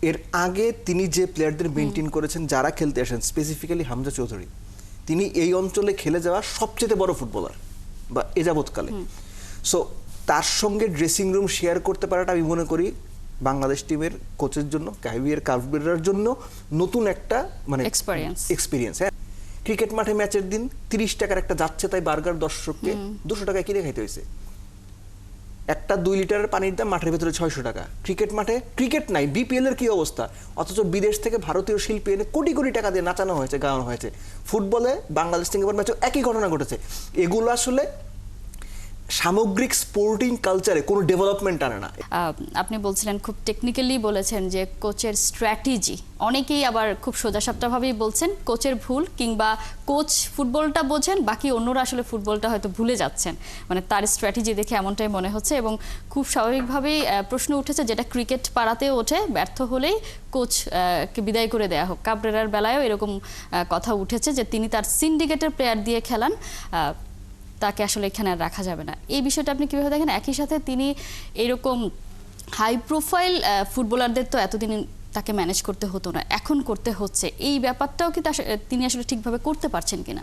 এর আগে তিনি যে প্লেয়ারদের মেইনটেইন করেছেন যারা খেলতে আসেন, স্পেসিফিক্যালি হামজা চৌধুরী, তিনি এই অঞ্চলে খেলে যাওয়া সবচেয়ে বড় ফুটবলার বা এ যাবৎকালে। সো তার সঙ্গে ড্রেসিং রুম শেয়ার করতে পারাটা আমি মনে করি বাংলাদেশ টিমের কোচের জন্য, কাহিবিয়ার কাভবেরার জন্য নতুন একটা মানে এক্সপিরিয়েন্স। হ্যাঁ, ক্রিকেট মাঠে ম্যাচের দিন 30 টাকার একটা যাচ্ছে তাই বার্গার দর্শককে 200 টাকায় কিনে খাইতে হয়েছে। একটা 2 লিটারের পানির দাম মাঠের ভেতরে 600 টাকা। ক্রিকেট মাঠে ক্রিকেট নাই, বিপিএল এর কি অবস্থা, অথচ বিদেশ থেকে ভারতীয় শিল্পী এনে কোটি কোটি টাকা দিয়ে নাচানো হয়েছে, গাওয়ানো হয়েছে। ফুটবলে বাংলাদেশ সিঙ্গাপুর ম্যাচে একই ঘটনা ঘটেছে। এগুলো আসলে সামগ্রিক স্পোর্টিং কালচারে কোনো ডেভেলপমেন্ট আনে না। আপনি বলছিলেন, খুব টেকনিক্যালি বলেছেন যে কোচের স্ট্র্যাটেজি, অনেকেই আবার খুব সোজাসাপটাভাবেই বলছেন কোচের ভুল, কিংবা কোচ ফুটবলটা বোঝেন, বাকি অন্যরা আসলে ফুটবলটা হয়তো ভুলে যাচ্ছেন, মানে তার স্ট্র্যাটেজি দেখে এমনটাই মনে হচ্ছে। এবং খুব স্বাভাবিকভাবেই প্রশ্ন উঠেছে, যেটা ক্রিকেট পাড়াতেও ওঠে, ব্যর্থ হলেই কোচকে বিদায় করে দেওয়া হোক। কাবরেরার বেলায়ও এরকম কথা উঠেছে যে তিনি তার সিন্ডিকেটের প্লেয়ার দিয়ে খেলান, তাকে আসলে এখানে আর রাখা যাবে না। এই বিষয়টা আপনি কীভাবে দেখেন? একই সাথে তিনি এরকম হাই প্রোফাইল ফুটবলারদের তো এতদিন তাকে ম্যানেজ করতে হতো না, এখন করতে হচ্ছে। এই ব্যাপারটাও কি তিনি আসলে ঠিকভাবে করতে পারছেন কিনা?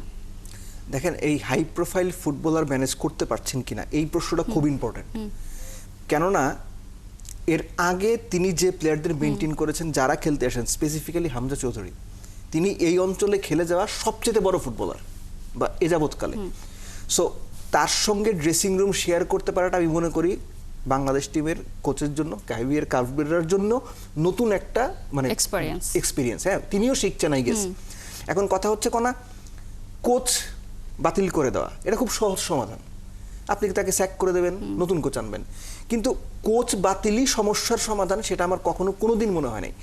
দেখেন, এই হাই প্রোফাইল ফুটবলার ম্যানেজ করতে পারছেন কিনা এই প্রশ্নটা খুব ইম্পর্টেন্ট। কেননা এর আগে তিনি যে প্লেয়ারদের মেইনটেইন করেছেন যারা খেলতে আসেন, স্পেসিফিক্যালি হামজা চৌধুরী, তিনি এই অঞ্চলে খেলে যাওয়া সবচেয়ে বড় ফুটবলার বা এ যাবৎকালে। সো তার সঙ্গে ড্রেসিং রুম শেয়ার করতে পারাটা আমি মনে করি বাংলাদেশ টিমের কোচের জন্য, কাহিবিয়ার কাভবেরার জন্য নতুন একটা মানে এক্সপিরিয়েন্স। হ্যাঁ, তিনিও শিখছেন আই গেস। এখন কথা হচ্ছে কোনা কোচ বাতিল করে দেওয়া, এটা খুব সহজ সমাধান। আপনি তাকে স্যাক করে দেবেন, নতুন কোচ আনবেন। কিন্তু কোচ বাতিলই সমস্যার সমাধান, সেটা আমার কখনো কোনোদিন মনে হয় নাই।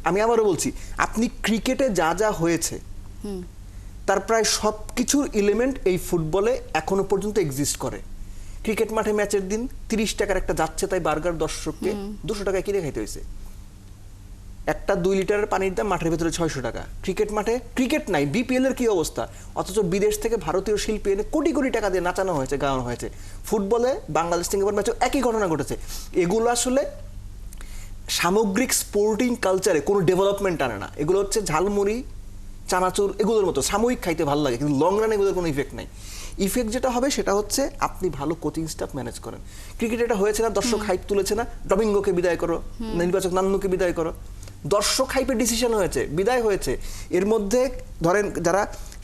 আমি আবারও বলছি, আপনি ক্রিকেটে যা যা হয়েছে তার প্রায় সব কিছুর এলিমেন্ট এই ফুটবলে এখনো পর্যন্ত এক্সিস্ট করে। ক্রিকেট মাঠে ম্যাচের দিন 30 টাকার একটা যাচ্ছে তাই বার্গার দর্শককে 200 টাকায় কিনে খাইতে হয়েছে। একটা 2 লিটারের পানির দাম মাঠের ভেতরে 600 টাকা। ক্রিকেট মাঠে ক্রিকেট নাই, বিপিএল এর কি অবস্থা, অথচ বিদেশ থেকে ভারতীয় শিল্পী এনে কোটি কোটি টাকা দিয়ে নাচানো হয়েছে, গাওয়ানো হয়েছে। ফুটবলে বাংলাদেশ সিঙ্গাপুর ম্যাচে একই ঘটনা ঘটেছে। এগুলো আসলে সামগ্রিক স্পোর্টিং কালচারে কোনো ডেভেলপমেন্ট আনে না। এগুলো হচ্ছে ঝালমুড়ি, চানাচুর, এগুলোর মতো সাময়িক খাইতে ভালো লাগে, কিন্তু লং রানে এগুলোর কোনো ইফেক্ট নাই। ইফেক্ট যেটা হবে সেটা হচ্ছে আপনি ভালো কোচিং স্টাফ ম্যানেজ করেন। ক্রিকেটে এটা হয়েছে না, দর্শক হাইপ তুলেছে না, ডমিঙ্গোকে বিদায় করো, নির্বাচক নান্নুকে বিদায় করো, দর্শক হাইপের ডিসিশন হয়েছে, বিদায় হয়েছে। এর মধ্যে ধরেন যারা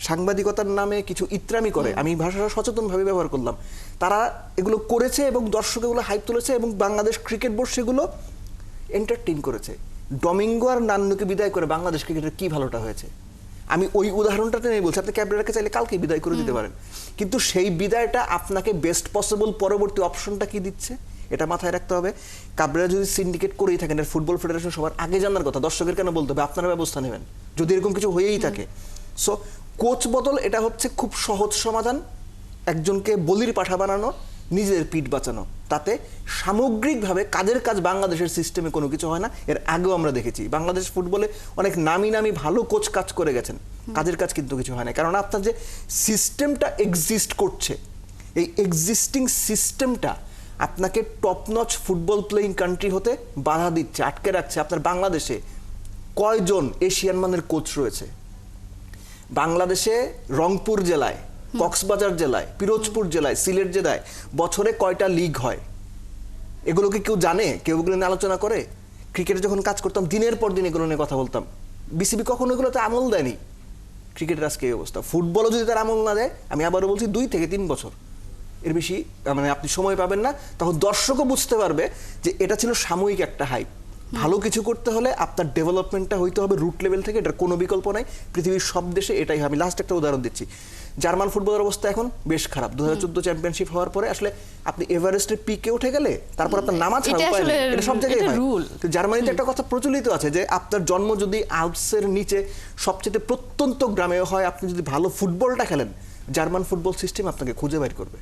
সাংবাদিকতার নামে কিছু ইত্রামি করে, আমি ভাষাটা সচেতনভাবে ব্যবহার করলাম, তারা এগুলো করেছে এবং দর্শক এগুলো হাইপ তুলেছে এবং বাংলাদেশ ক্রিকেট বোর্ড সেগুলো এন্টারটেইন করেছে। ডমিঙ্গো আর নান্নুকে বিদায় করে বাংলাদেশ ক্রিকেটের কি ভালোটা হয়েছে? আমি ওই উদাহরণটা নিয়ে বলছি। আপনি ক্যাবরেরাকে চাইলে কালকে বিদায় করে দিতে পারেন, কিন্তু সেই বিদায়টা আপনাকে বেস্ট পসিবল পরবর্তী অপশনটা কি দিচ্ছে এটা মাথায় রাখতে হবে। কাবরেরা যদি সিন্ডিকেট করেই থাকেন, এর ফুটবল ফেডারেশন সবার আগে জানার কথা, দর্শকের কেন বলতে হবে? আপনারা ব্যবস্থা নেবেন যদি এরকম কিছু হয়েই থাকে। সো কোচ বদল এটা হচ্ছে খুব সহজ সমাধান, একজনকে বলির পাঠা বানানো, নিজেদের পিঠ বাঁচানো। তাতে সামগ্রিকভাবে কাজের কাজ বাংলাদেশের সিস্টেমে কোনো কিছু হয় না। এর আগেও আমরা দেখেছি বাংলাদেশ ফুটবলে অনেক নামি নামি ভালো কোচ কাজ করে গেছেন, কাজের কাজ কিন্তু কিছু হয় না। কারণ আপনার যে সিস্টেমটা এক্সিস্ট করছে, এই এক্সিস্টিং সিস্টেমটা আপনাকে top notch football playing country হতে বাধা দিচ্ছে, আটকে রাখছে। আপনার বাংলাদেশে কয়জন এশিয়ান মানের কোচ রয়েছে? বাংলাদেশে রংপুর জেলায়, কক্সবাজার জেলায়, পিরোজপুর জেলায়, সিলেট জেলায় বছরে কয়টা লিগ হয়? এগুলো কি কেউ জানে? কেউ এগুলো নিয়ে আলোচনা করে? ক্রিকেটে যখন কাজ করতাম দিনের পর দিন এগুলো নিয়ে কথা বলতাম। বিসিবি কখনো এগুলোতে আমল দেয়নি। ক্রিকেটের আজকে এই অবস্থা। ফুটবলও যদি তার আমল না দেয়, আমি আবারও বলছি 2 থেকে 3 বছর, এর বেশি মানে আপনি সময় পাবেন না। তখন দর্শকও বুঝতে পারবে যে এটা ছিল সাময়িক একটা হাইপ। ভালো কিছু করতে হলে আপনার ডেভেলপমেন্টটা হইতে হবে রুট লেভেল থেকে, এটার কোনো বিকল্প নাই। পৃথিবীর সব দেশে এটাই। আমি লাস্ট একটা উদাহরণ দিচ্ছি, জার্মান ফুটবলের অবস্থা এখন বেশ খারাপ। 2014 চ্যাম্পিয়নশিপ হওয়ার পরে আসলে আপনি এভারেস্টের পিকে উঠে গেলে তারপর আপনার নামা ছাড়া উপায় নেই, এটা সব জায়গায় হয়। জার্মানিতে একটা কথা প্রচলিত আছে যে আপনার জন্ম যদি আল্পসের নিচে সবচেয়ে প্রত্যন্ত গ্রামেও হয়, আপনি যদি ভালো ফুটবলটা খেলেন, জার্মান ফুটবল সিস্টেম আপনাকে খুঁজে বের করবে।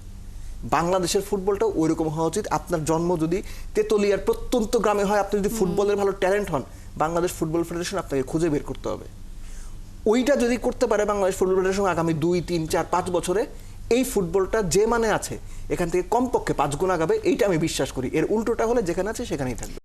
বাংলাদেশের ফুটবলটাও ওইরকম হওয়া উচিত। আপনার জন্ম যদি তেতুলিয়ার প্রত্যন্ত গ্রামে হয়, আপনি যদি ফুটবলের ভালো ট্যালেন্ট হন, বাংলাদেশ ফুটবল ফেডারেশন আপনাকে খুঁজে বের করতে হবে। ওইটা যদি করতে পারে বাংলাদেশ ফুটবল ফেডারেশন আগামী 2, 3, 4, 5 বছরে, এই ফুটবলটা যে মানে আছে এখান থেকে কমপক্ষে 5 গুণ আগাবে, এইটা আমি বিশ্বাস করি। এর উল্টোটা হলে যেখানে আছে সেখানেই থাকবে।